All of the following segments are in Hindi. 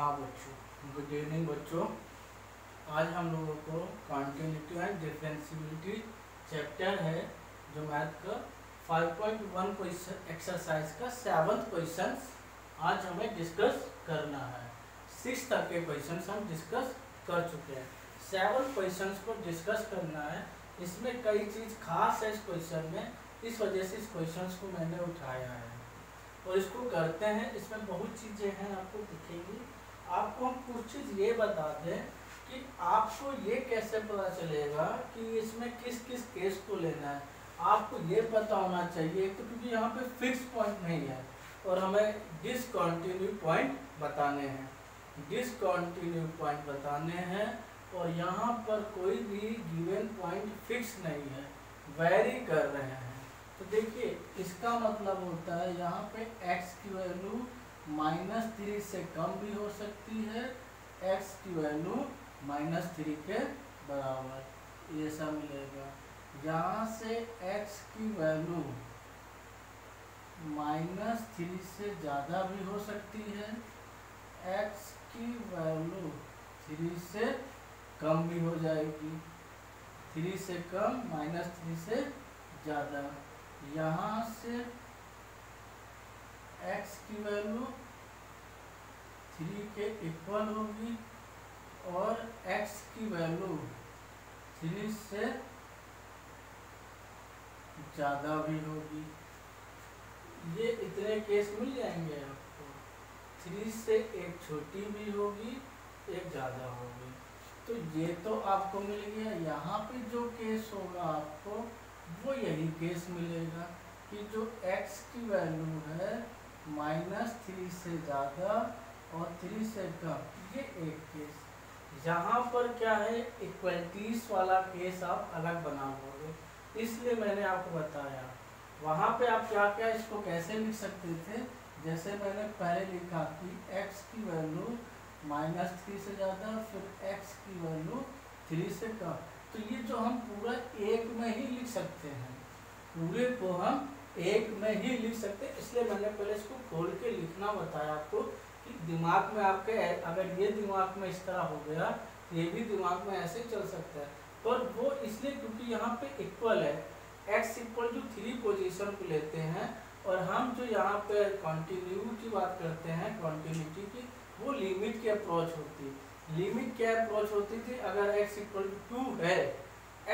हाँ बच्चों, गुड इवनिंग बच्चों। आज हम लोगों को कॉन्टिन्यूटी एंड डिफरेंशियबिलिटी चैप्टर है जो मैथ का 5.1 क्वेश्चन एक्सरसाइज का 7th क्वेश्चन आज हमें डिस्कस करना है। 6 तक के क्वेश्चन हम डिस्कस कर चुके हैं। 7 क्वेश्चन को डिस्कस करना है। इसमें कई चीज़ खास है इस क्वेश्चन में, इस वजह से इस क्वेश्चन को मैंने उठाया है और इसको करते हैं। इसमें बहुत चीज़ें हैं, आपको दिखेंगी। आपको हम कुछ चीज़ ये बता दें कि आपको ये कैसे पता चलेगा कि इसमें किस किस केस को लेना है। आपको ये पता होना चाहिए तो क्योंकि यहाँ पे फिक्स पॉइंट नहीं है और हमें डिसकंटिन्यू पॉइंट बताने हैं। डिसकंटिन्यू पॉइंट बताने हैं और यहाँ पर कोई भी गिवन पॉइंट फिक्स नहीं है, वेरी कर रहे हैं। तो देखिए इसका मतलब होता है यहाँ पे x की वैल्यू -3 से कम भी हो सकती है, x की वैल्यू -3 के बराबर, ये सब मिलेगा। यहाँ से x की वैल्यू -3 से ज़्यादा भी हो सकती है, x की वैल्यू 3 से कम भी हो जाएगी, 3 से कम -3 से ज़्यादा। यहाँ से x की वैल्यू 3 के इक्वल होगी और x की वैल्यू 3 से ज़्यादा भी होगी। ये इतने केस मिल जाएंगे आपको। 3 से एक छोटी भी होगी, एक ज़्यादा होगी। तो ये तो आपको मिल गया। यहाँ पे जो केस होगा आपको वो यही केस मिलेगा कि जो x की वैल्यू है -3 से ज़्यादा और 3 से कम, ये एक केस। यहाँ पर क्या है, इक्वलिटीज वाला केस आप अलग बनाओगे, इसलिए मैंने आपको बताया। वहाँ पे आप क्या क्या इसको कैसे लिख सकते थे, जैसे मैंने पहले लिखा कि x की वैल्यू -3 से ज़्यादा, फिर x की वैल्यू 3 से कम। तो ये जो हम पूरा एक में ही लिख सकते हैं, पूरे को हम एक में ही लिख सकते हैं। इसलिए मैंने पहले इसको खोल के लिखना बताया आपको कि दिमाग में आपके अगर ये दिमाग में इस तरह हो गया, ये भी दिमाग में ऐसे चल सकता है। पर वो इसलिए क्योंकि यहाँ पे इक्वल है, x इक्वल टू 3 पोजीशन को लेते हैं और हम जो यहाँ पे कंटिन्यू की बात करते हैं, कंटिन्यूटी की, वो लिमिट की अप्रोच होती है। लिमिट क्या अप्रोच होती थी, अगर x इक्वल टू 2 है,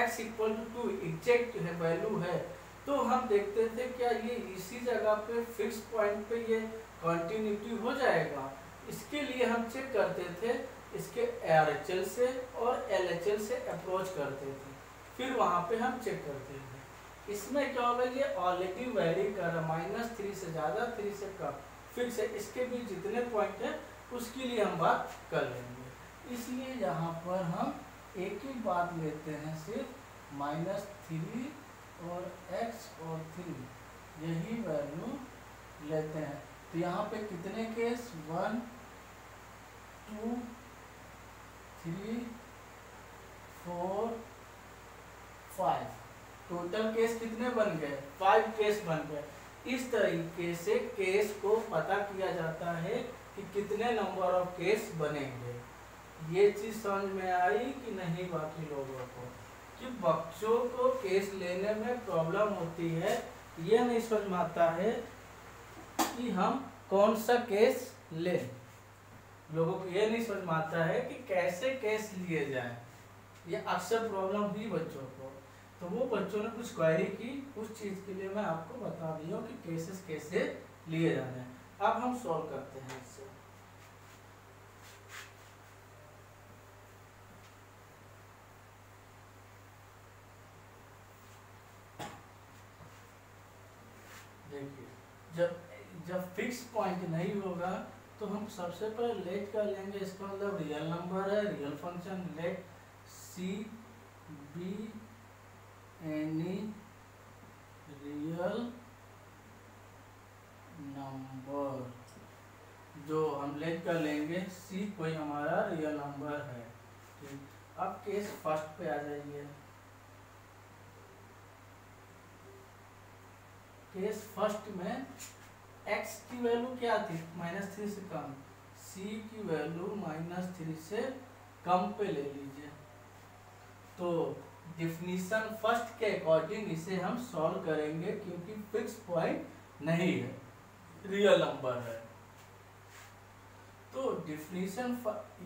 x इक्वल टू 2 एग्जैक्ट है वैल्यू है, तो हम देखते थे क्या ये इसी जगह पे फिक्स पॉइंट पे ये कंटिन्यूटी हो जाएगा। इसके लिए हम चेक करते थे, इसके RHL से और LHL से अप्रोच करते थे, फिर वहाँ पे हम चेक करते थे। इसमें क्या होगा, ये ऑलरेडी वेरी कर रहा है, -3 से ज़्यादा 3 से कम फिक्स है। इसके भी जितने पॉइंट है उसके लिए हम बात कर लेंगे। इसलिए यहाँ पर हम एक ही बात लेते हैं, सिर्फ -3 और x और 3 यही वैल्यू लेते हैं। तो यहाँ पे कितने केस, 1 2 3 4 5, टोटल केस कितने बन गए, 5 केस बन गए। इस तरीके से केस को पता किया जाता है कि कितने नंबर ऑफ केस बनेंगे। ये चीज़ समझ में आई कि नहीं बाकी लोगों को, कि बच्चों को केस लेने में प्रॉब्लम होती है, ये नहीं समझ में आता है कि हम कौन सा केस लें। लोगों को ये नहीं समझ में आता है कि कैसे केस लिए जाएं। ये अक्सर प्रॉब्लम हुई बच्चों को, तो वो बच्चों ने कुछ क्वेरी की, उस चीज़ के लिए मैं आपको बता दिया कि केसेस कैसे लिए जाने हैं। अब हम सॉल्व करते हैं इससे। देखिए जब फिक्स पॉइंट नहीं होगा तो हम सबसे पहले लेट कर लेंगे। इसका मतलब रियल नंबर है, real function. Let C be any real number, जो हम लेट कर लेंगे सी कोई हमारा रियल नंबर है। ठीक, अब केस फर्स्ट पे आ जाइए। केस फर्स्ट में x की वैल्यू क्या थी, -3 से कम, c c की वैल्यू -3 से कम पे ले लीजिए। तो डिफिनीशन फर्स्ट के अकॉर्डिंग इसे हम सॉल्व करेंगे, क्योंकि फिक्स पॉइंट नहीं है, रियल नंबर है। तो डिफिनीशन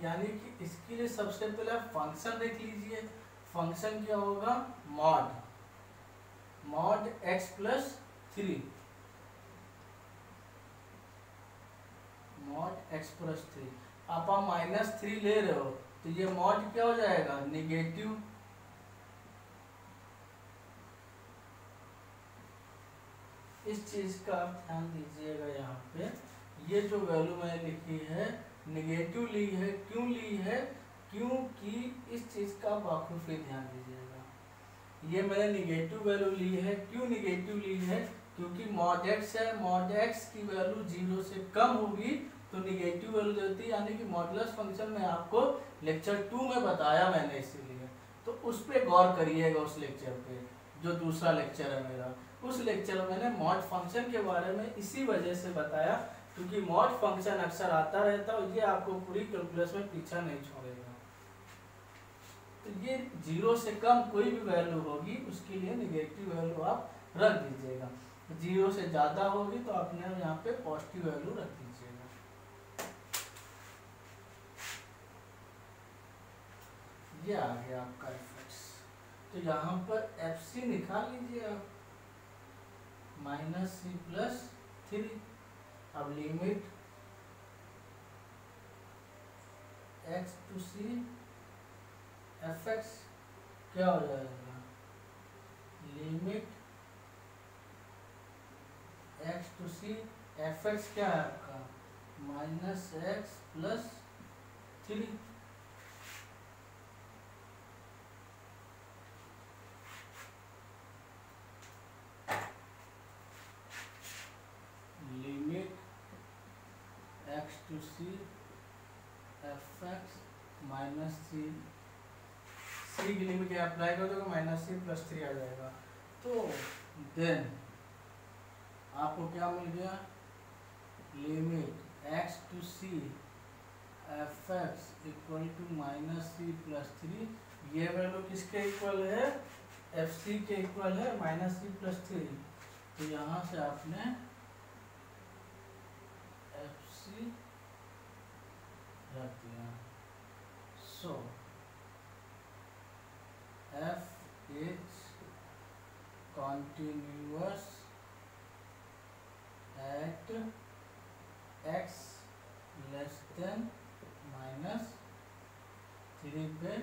यानी कि इसके लिए सबसे पहले आप फंक्शन देख लीजिए। फंक्शन क्या होगा, mod x plus 3, mod x plus 3। आप -3 ले रहे हो तो ये मॉड क्या हो जाएगा, निगेटिव। इस चीज का आप ध्यान दीजिएगा। यहाँ पे ये जो वैल्यू मैंने लिखी है निगेटिव ली है, क्यों ली है, क्योंकि इस चीज का बाखूबी ध्यान दीजिएगा। ये मैंने निगेटिव वैल्यू ली है, क्यों निगेटिव ली है, क्योंकि मॉड x है, मॉड x की वैल्यू 0 से कम होगी तो निगेटिव वैल्यू देती है। यानी कि मॉडुलस फंक्शन में आपको लेक्चर 2 में बताया मैंने, इसीलिए तो उस पर गौर करिएगा। उस लेक्चर पे जो दूसरा लेक्चर है मेरा, उस लेक्चर में मैंने मॉड फंक्शन के बारे में इसी वजह से बताया, क्योंकि मॉड फंक्शन अक्सर आता रहता है और ये आपको पूरी कैलकुलस में पीछा नहीं छोड़ेगा। तो ये 0 से कम कोई भी वैल्यू होगी उसके लिए निगेटिव वैल्यू आप रख दीजिएगा। 0 से ज़्यादा होगी तो आपने यहाँ पे पॉजिटिव वैल्यू रख दीजिएगा। ये आ गया आपका एफ। तो यहाँ पर FC निकाल लीजिए आप, -c प्लस 3। अब limit x to c fx क्या हो जाएगा, limit x to c fx क्या है आपका, -x plus 3। Limit x to c fx -c, c की लिमिट अप्लाई कर दोगे -c प्लस 3 आ जाएगा। तो देन आपको क्या मिल गया, limit x to c fx equal to -c plus 3। ये वैल्यू किसके इक्वल है, fc के इक्वल है, -c प्लस 3। तो यहाँ से आपने fc रख दिया। So f is continuous at x less than -3 पे।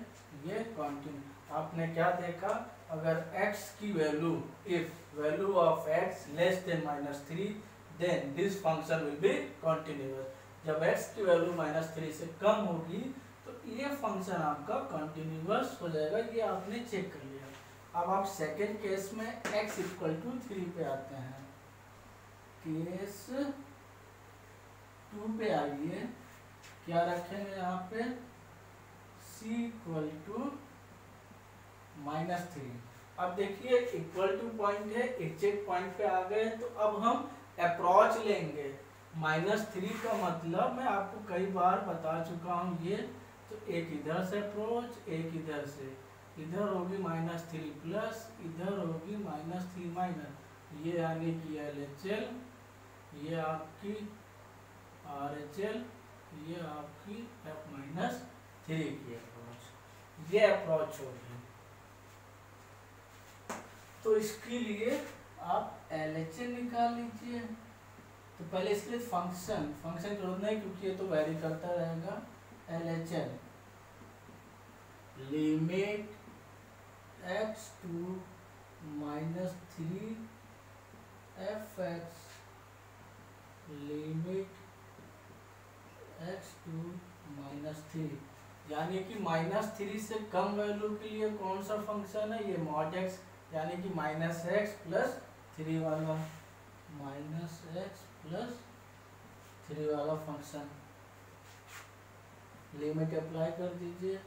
ये कॉन्टिन्यू आपने क्या देखा, अगर x की value, if value of x less than -3 then this function will be continuous. जब x की वैल्यू -3 से कम होगी तो ये फंक्शन आपका कॉन्टिन्यूअस हो जाएगा। ये आपने चेक कर लिया। अब आप सेकेंड केस में x इक्वल टू 3 पे आते हैं। केस 2 पे आइए, क्या रखेंगे यहाँ पे, c इक्वल टू -3। अब देखिए इक्वल टू पॉइंट है, एग्जैक्ट पॉइंट पे आ गए। तो अब हम अप्रोच लेंगे। -3 का मतलब मैं आपको कई बार बता चुका हूँ ये। तो एक इधर से अप्रोच, एक इधर से, इधर होगी -3 प्लस, इधर होगी -3 माइनस। ये यानी कि LHL, ये आपकी RHL, ये आपकी F-3 की अप्रोच। ये अप्रोच होगी। तो इसके लिए आप LHL निकाल लीजिए। तो पहले इसके लिए फंक्शन की जरूरत नहीं, क्योंकि ये तो वेरी करता रहेगा। LHL limit x to -3 fx limit x to -3, यानी कि -3 से कम वैल्यू के लिए कौन सा फंक्शन है, ये मॉड x, यानी कि -x प्लस 3 वाला, -x प्लस 3 वाला फंक्शन। लिमिट अप्लाई कर दीजिए।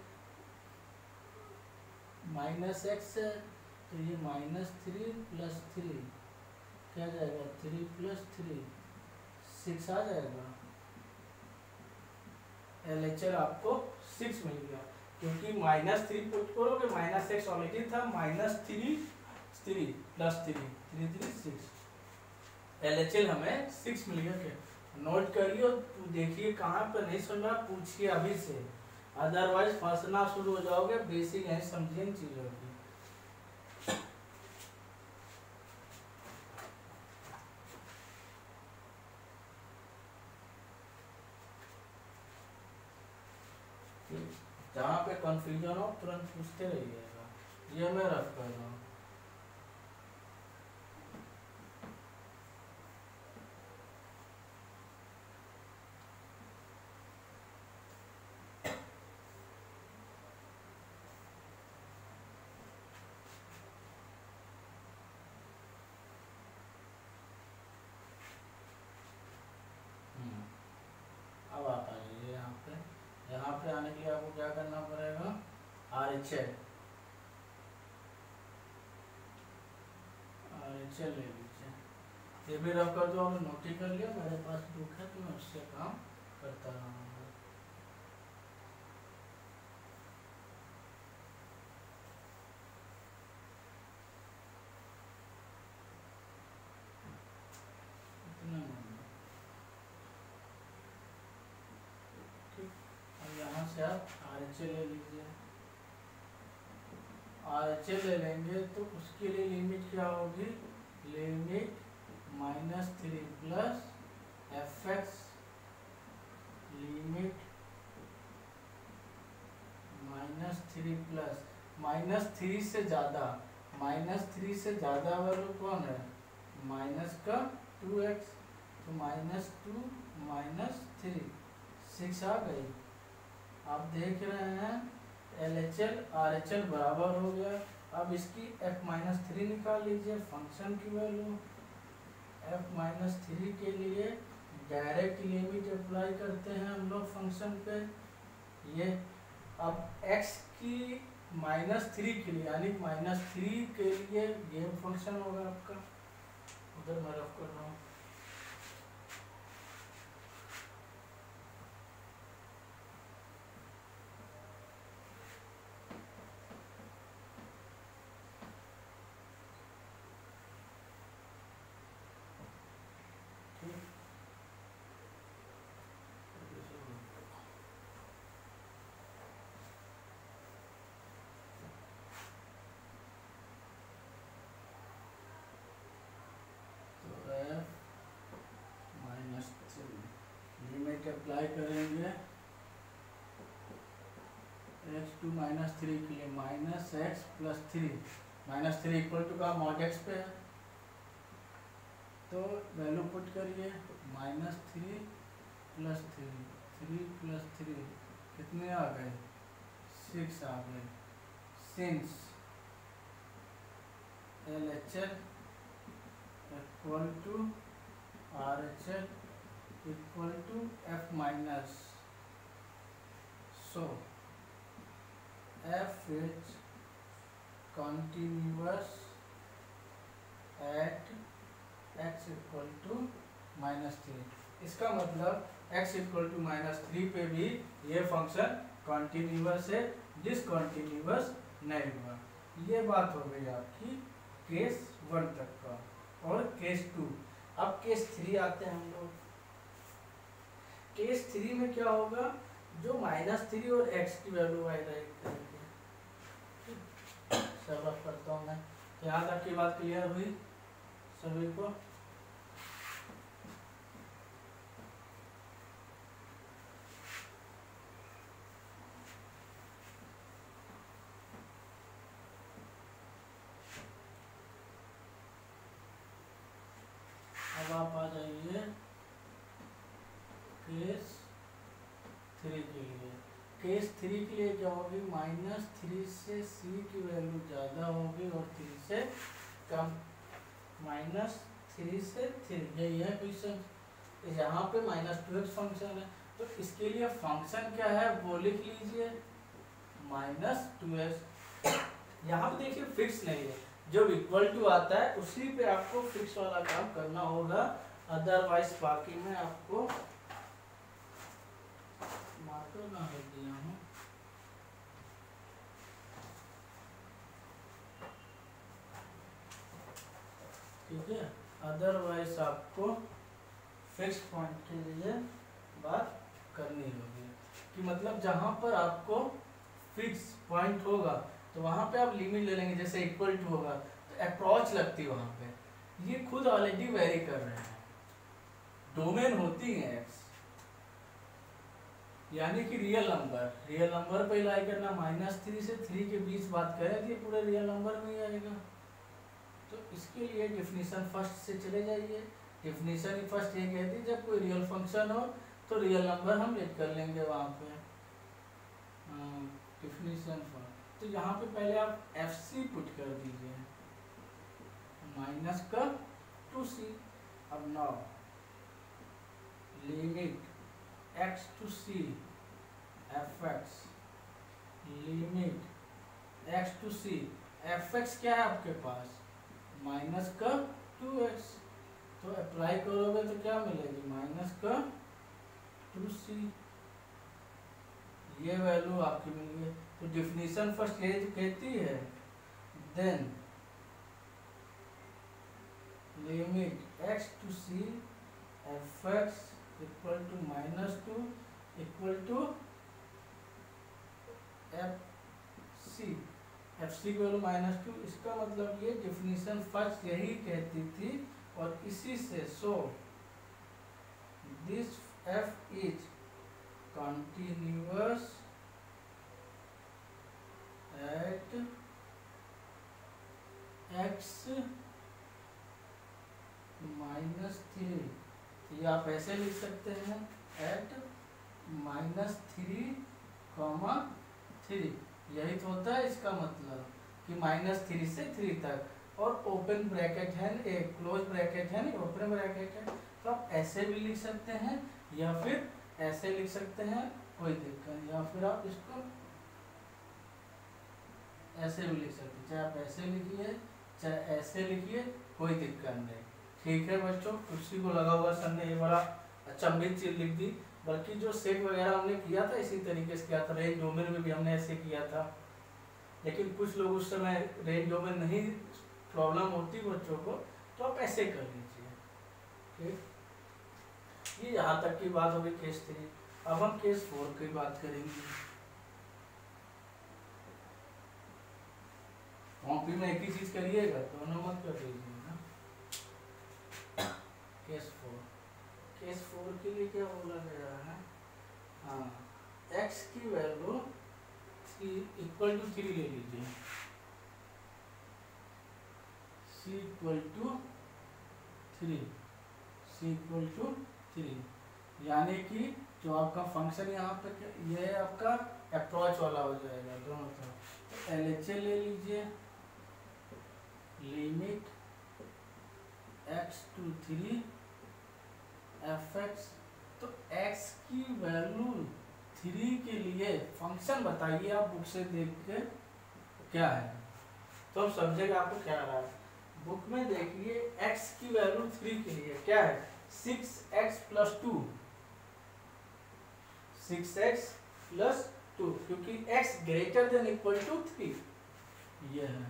-x है तो ये -3 प्लस 3 क्या जाएगा, 3 प्लस 3 6 आ जाएगा। LHL आपको 6 मिल गया, क्योंकि -3 पुट करोगे, -x ऑलरेडी था, -3 प्लस 3 3 3 6, LHL हमें 6 मिल गया। क्या नोट करिए और देखिए, कहाँ पर नहीं समझ रहा पूछिए अभी से, अदरवाइज फंसना शुरू हो जाओगे। बेसिक है, समझिए इन चीजों की। जहाँ पे कंफ्यूजन हो तुरंत पूछते रहिएगा। ये मैं रफ कर रहा हूँ। अब आप आ जाइए यहाँ पे। यहाँ पे आने के लिए आपको क्या करना पड़ेगा, RHL ले लीजिए। ये भी रफ कर दो, आपने नोट ही कर लिया। मेरे पास बुक है तो मैं उससे काम करता रहूँगा। यहाँ से आप RHL ले लीजिए। RHL ले लेंगे तो उसके लिए लिमिट क्या होगी, limit -3 plus fx, limit -3 plus -3 से ज़्यादा, -3 से ज़्यादा वैल्यू कौन है, माइनस का 2x, तो -2 -3 6 आ गई। आप देख रहे हैं LHL RHL बराबर हो गया। अब इसकी f-3 निकाल लीजिए, फंक्शन की वैल्यू। f-3 के लिए डायरेक्ट लिमिट अप्लाई करते हैं हम लोग फंक्शन पे। ये अब x की -3 के लिए, यानी -3 के लिए ये फंक्शन होगा आपका। उधर मैं रफ कर रहा हूँ। लिमिट अप्लाई करेंगे x2 -3 के लिए, -x + 3, -3 इक्वल टू का mod x पे है, तो वैल्यू पुट करिए, -3 + 3, 3 + 3 कितने आ गए, 6 आ गए। Since LHL equal to RHL equal to f-, so f is continuous at x equal to -3। इसका मतलब x इक्वल टू -3 पे भी ये फंक्शन कॉन्टिन्यूअस है, डिसकॉन्टिन्यूअस नहीं हुआ। ये बात हो गई आपकी केस 1 तक का। और केस 2, अब केस 3 आते हैं हम लोग। केस 3 में क्या होगा, जो -3 और x की वैल्यू राइट करेंगे। सब रफ करता हूँ मैं। यहाँ तक की बात क्लियर हुई सभी को? अब आप आ जाइए केस 3 के लिए। केस 3 के लिए क्या होगी, -3 से c की वैल्यू ज़्यादा होगी और 3 से कम। -3 से 3, यही है क्वेश्चन। यहाँ पे -2x फंक्शन है, तो इसके लिए फंक्शन क्या है वो लिख लीजिए, -2x। यहाँ पे देखिए फिक्स नहीं है, जब इक्वल टू आता है उसी पे आपको फिक्स वाला काम करना होगा, अदरवाइज बाकी में आपको मार्कर कहाँ रख दिया हूँ, ठीक है। अदरवाइज आपको फिक्स पॉइंट के लिए बात करनी होगी कि मतलब जहाँ पर आपको फिक्स पॉइंट होगा तो वहाँ पे आप लिमिट ले लेंगे, जैसे इक्वल टू होगा तो अप्रोच लगती है वहाँ पे। ये खुद ऑलरेडी वेरी कर रहे हैं, डोमेन होती है एक्स, यानी कि रियल नंबर पे लाई करना। -3 से 3 के बीच बात करें तो ये पूरे रियल नंबर में ही आएगा। तो इसके लिए डेफिनेशन फर्स्ट से चले जाइए। डेफिनेशन फर्स्ट ये कहती है जब कोई रियल फंक्शन हो तो रियल नंबर हम लेट कर लेंगे वहाँ पे। डेफिनेशन फर्स्ट, तो यहाँ पे पहले आप FC पुट कर दीजिए -2c। अब now limit x to c fx, limit x to c fx क्या है आपके पास, -2x। तो अप्लाई करोगे तो क्या मिलेगी, -2c, ये वैल्यू आपकी मिल गई। तो डिफिनीशन फर्स्ट ये कहती है then limit x to c fx equal to -2 equal to FC को -2। इसका मतलब ये डिफिनीशन फर्स्ट यही कहती थी और इसी से so this f is continuous at x -3। ये आप ऐसे लिख सकते हैं एट -3, यही तो होता है इसका मतलब कि -3 से 3 तक। और ओपन ब्रैकेट है, एक क्लोज ब्रैकेट है, ओपन ब्रैकेट है। तो आप ऐसे भी लिख सकते हैं या फिर ऐसे लिख सकते हैं, कोई दिक्कत नहीं। या फिर आप इसको ऐसे भी लिख सकते हैं, चाहे आप ऐसे लिखिए चाहे ऐसे लिखिए, कोई दिक्कत नहीं। ठीक है बच्चों, कुर्सी को लगा हुआ सर ने ये बड़ा अचंभित चीज लिख दी। बल्कि जो सेट वगैरह हमने किया था इसी तरीके से किया था, रेंज डोमेन में भी हमने ऐसे किया था। लेकिन कुछ लोग उस समय रेंज डोमेन नहीं प्रॉब्लम होती बच्चों को, तो आप ऐसे कर लीजिए। ठीक, ये यहाँ तक की बात होगी केस 3। अब हम केस 4 की बात करेंगे। कॉपी में एक ही चीज करिएगा, दोनों मत कर दीजिएगा। केस 4 के लिए क्या बोला गया है, हाँ, x की वैल्यू इक्वल टू 3 ले लीजिए, c इक्वल टू 3, यानी कि जो आपका फंक्शन यहाँ पे ये आपका अप्रोच वाला हो जाएगा दोनों तरफ। तो LHA ले लीजिए, लिमिट x to 3 fx। तो x की वैल्यू 3 के लिए फंक्शन बताइए आप बुक से देख के क्या है, तो अब समझेगा आपको क्या रहा है। बुक में देखिए x की वैल्यू 3 के लिए क्या है, 6x + 2, 6x + 2, क्योंकि x > 3 ये है।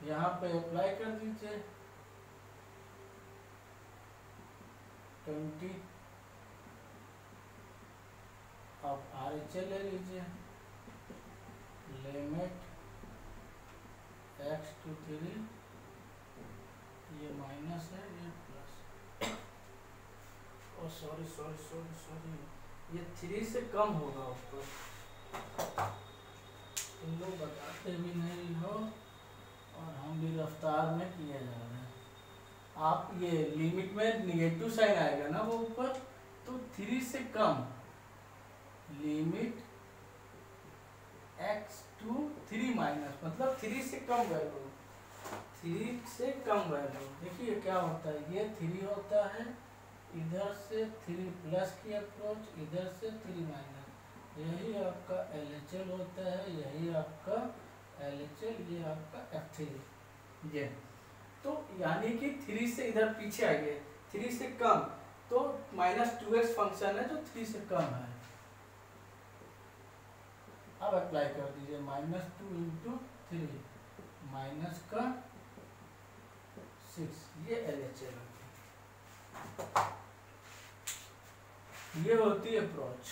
यहाँ पे अप्लाई कर दीजिए 20। अब RHA ले लीजिए, लिमिट x to 3, ये माइनस है ये प्लस, और सॉरी ये 3 से कम होगा ऊपर, तुम लोग बताते भी नहीं हो और हम भी रफ्तार में किए जा रहे हैं। आप ये लिमिट में नेगेटिव साइन आएगा ना वो ऊपर, तो 3 से कम, लिमिट x to 3 माइनस मतलब 3 से कम वैल्यू, 3 से कम वैल्यू। देखिए क्या होता है, ये 3 होता है, इधर से 3 प्लस की अप्रोच, इधर से 3 माइनस, यही आपका LHL होता है, यही आपका LHL, ये आपका F3 ये। तो यानी कि 3 से इधर पीछे आइए, 3 से कम, तो -2x फंक्शन है जो 3 से कम है। अब अप्लाई कर दीजिए, -2 इंटू 3 माइनस का 6, ये LHS ये होती है approach.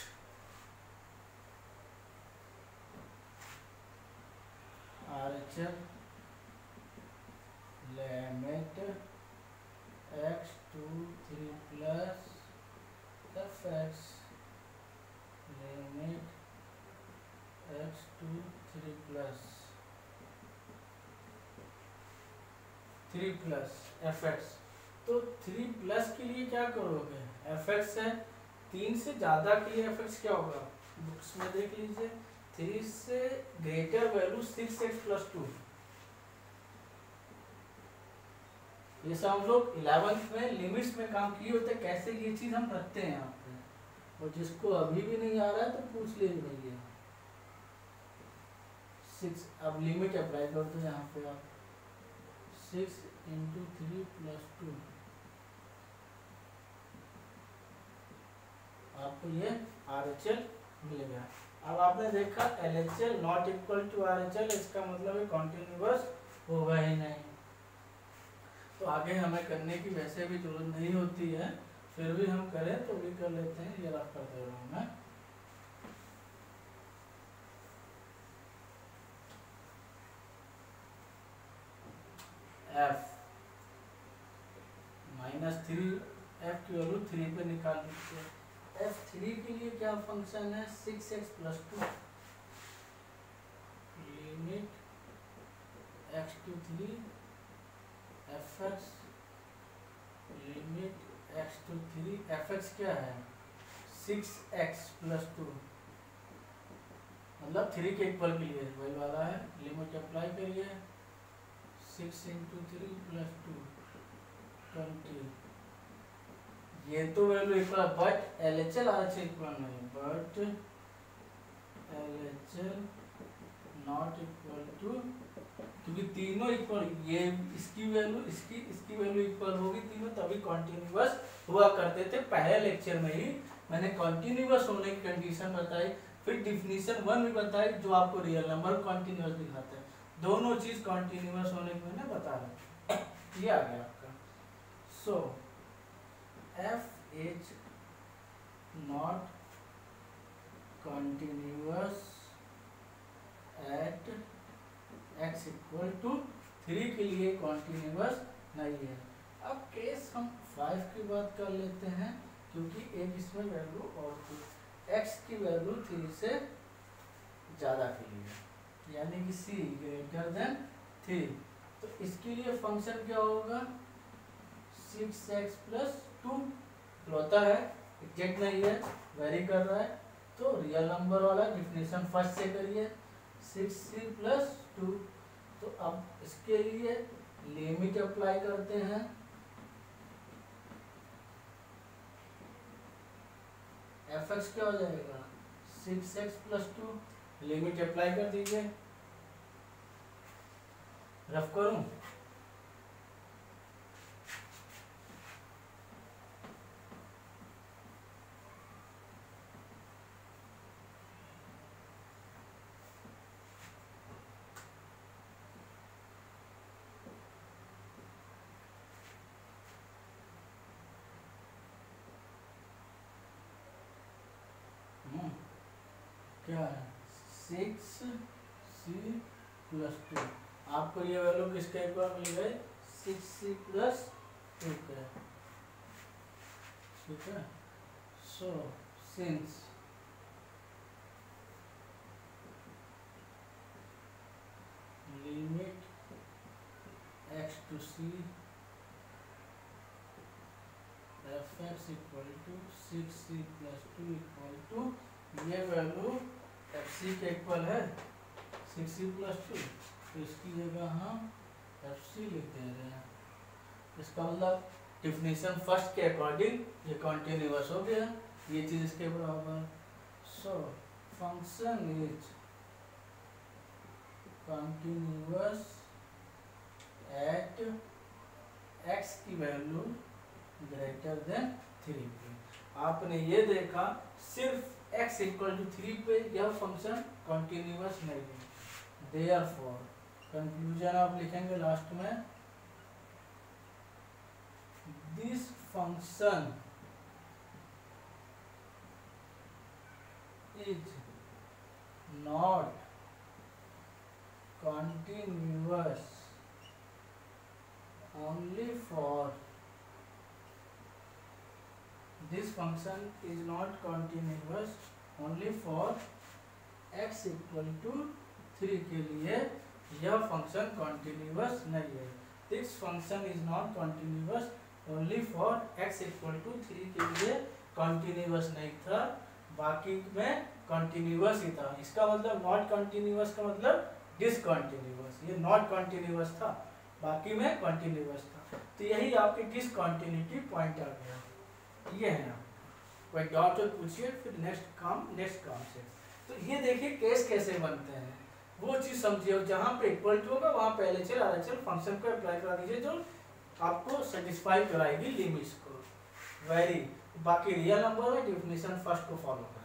RHS limit x to 3 plus fx limit x to 3 plus fx। तो 3 प्लस के लिए क्या करोगे, fx है, 3 से ज्यादा के लिए fx क्या होगा, बुक्स में देख लीजिए, 3 से ग्रेटर वैल्यू 6x plus 2। ये सब हम लोग 11th में लिमिट्स में काम किए होते, कैसे ये चीज हम रखते हैं यहाँ पे, और जिसको अभी भी नहीं आ रहा है तो पूछ ले भैया। 6, अब लिमिट अप्लाई कर दो यहाँ पे आप, 6 इंटू 3 प्लस 2, आपको ये RHL मिल गया। अब आपने देखा LHL not equal to RHL, इसका मतलब है कॉन्टिन्यूअस होगा ही नहीं। तो आगे हमें करने की वैसे भी जरूरत नहीं होती है, फिर भी हम करें तो भी कर लेते हैं, ये रख कर दे रहा हूँ मैं। F -3, F की वैल्यू 3 पे निकाल लीजिए। F3 के लिए क्या फंक्शन है, 6x plus 2 limit x to 3 fx limit x to 3 fx क्या है, 6x plus 2, मतलब 3 के इक्वल के लिए वही वाला है। लिमिट अप्लाई करिए, 6 इंटू 3 प्लस 2 20, ये तो value equal, but LHL RHL equal नहीं, but LHL not equal to, क्योंकि तीनों इक्वल, ये इसकी वैल्यू इसकी वैल्यू इक्वल होगी तीनों, तभी कॉन्टिन्यूअस हुआ करते थे। पहले लेक्चर में ही मैंने कॉन्टिन्यूअस होने की कंडीशन बताई, फिर डिफिनीशन 1 भी बताई जो आपको रियल नंबर कॉन्टिन्यूअस दिखाता है, दोनों चीज कॉन्टिन्यूअस होने की मैंने बता रहा, ये आ गया आपका। सो f is not continuous at x equal to 3 के लिए कॉन्टिन्यूअस नहीं है। अब केस हम 5 की बात कर लेते हैं, क्योंकि एक इसमें वैल्यू और थी, x की वैल्यू 3 से ज़्यादा के लिए, यानी कि c ग्रेटर देन 3, तो इसके लिए फंक्शन क्या होगा, 6x plus 2 होता है, एग्जैक्ट नहीं है, वेरी कर रहा है, तो रियल नंबर वाला डिफिनेशन फर्स्ट से करिए, 6c plus 2। तो अब इसके लिए लिमिट अप्लाई करते हैं, fx क्या हो जाएगा, 6x plus 2, लिमिट अप्लाई कर दीजिए, रफ करूं, क्या है, 6c plus 2, आपको ये वैल्यू किसके इक्वल मिल गई, 6c plus 2 का, ठीक है। So since limit x to c fx equal to 6c plus 2 equal to, ये वैल्यू fc के इक्वल है 6c plus 2, तो इसकी जगह हम fc लिख दे रहे हैं। इसका मतलब डिफिनेशन फर्स्ट के अकॉर्डिंग ये कॉन्टिन्यूअस हो गया, ये चीज इसके बराबर। So function is continuous at x की वैल्यू ग्रेटर देन 3 पे। आपने ये देखा सिर्फ x इक्वल टू 3 पे यह फंक्शन कंटिन्यूअस नहीं है, देयरफॉर कंक्लूजन आप लिखेंगे लास्ट में, this function is not continuous only for this function is not continuous only for x equal to 3 के लिए यह फंक्शन कंटिन्यूअस नहीं है। This function is not continuous only for x equal to 3 के लिए कंटिन्यूअस नहीं था, बाकी में कंटिन्यूअस ही था। इसका मतलब नॉट कंटिन्यूअस का मतलब डिसकंटिन्यूअस, ये नॉट कंटिन्यूअस था, बाकी में कंटिन्यूअस था। तो यही आपकी डिसकंटिन्यूटी पॉइंट आ गया। ये है आपका कोई डाउट हो पूछिए, फिर नेक्स्ट काम से। तो ये देखिए केस कैसे बनते हैं, वो चीज समझिए। और जहाँ पे इक्वल टू होगा वहाँ पे LHL RHL फंक्शन को अप्लाई करा दीजिए जो आपको सेटिस्फाई कराएगी लिमिट्स को। वेरी बाकी रियल नंबर में डेफिनेशन फर्स्ट को फॉलो करें।